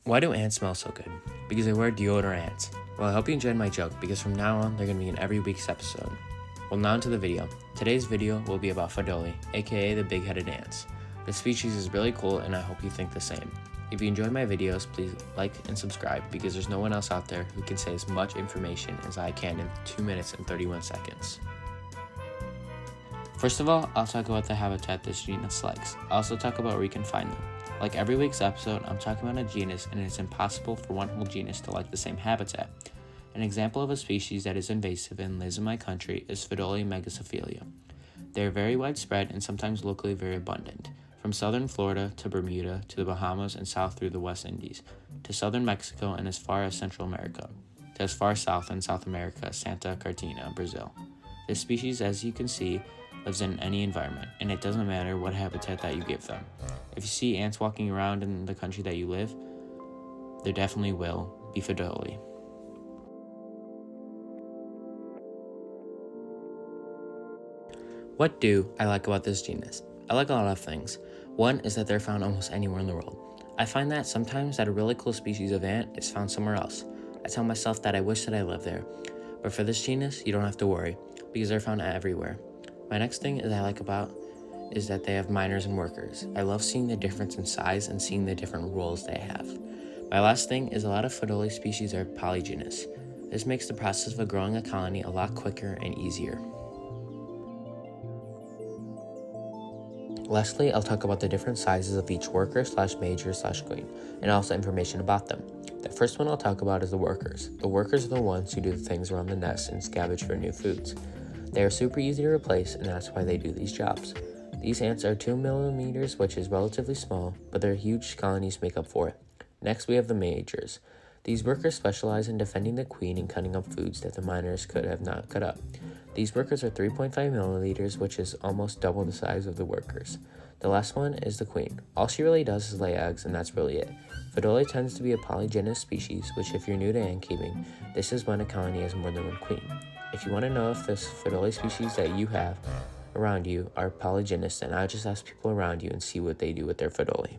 Why do ants smell so good? Because they wear deodorant ants. Well, I hope you enjoyed my joke because from now on, they're going to be in every week's episode. Well, now into the video. Today's video will be about Pheidole, aka the big-headed ants. This species is really cool and I hope you think the same. If you enjoy my videos, please like and subscribe because there's no one else out there who can say as much information as I can in 2 minutes and 31 seconds. First of all, I'll talk about the habitat this genus likes. I'll also talk about where you can find them. Like every week's episode, I'm talking about a genus and it's impossible for one whole genus to like the same habitat. An example of a species that is invasive and lives in my country is Pheidole megacephalia. They are very widespread and sometimes locally very abundant, from southern Florida to Bermuda to the Bahamas and south through the West Indies, to southern Mexico and as far as Central America, to as far south in South America, Santa Catarina, Brazil. This species, as you can see, lives in any environment, and it doesn't matter what habitat that you give them. If you see ants walking around in the country that you live, there definitely will be Pheidole. What do I like about this genus? I like a lot of things. One is that they're found almost anywhere in the world. I find that sometimes that a really cool species of ant is found somewhere else. I tell myself that I wish that I lived there. But for this genus, you don't have to worry, because they're found everywhere. My next thing that I like about is that they have minors and workers. I love seeing the difference in size and seeing the different roles they have. My last thing is a lot of Pheidole species are polygynous. This makes the process of growing a colony a lot quicker and easier. Lastly, I'll talk about the different sizes of each worker / major / queen, and also information about them. The first one I'll talk about is the workers. The workers are the ones who do the things around the nest and scavenge for new foods. They are super easy to replace, and that's why they do these jobs. These ants are 2 millimeters, which is relatively small, but their huge colonies make up for it. Next, we have the majors. These workers specialize in defending the queen and cutting up foods that the minors could have not cut up. These workers are 3.5 milliliters, which is almost double the size of the workers. The last one is the queen. All she really does is lay eggs, and that's really it. Pheidole tends to be a polygynous species, which if you're new to ant keeping, this is when a colony has more than one queen. If you want to know if this Pheidole species that you have around you are polygynous, then I just ask people around you and see what they do with their Pheidole.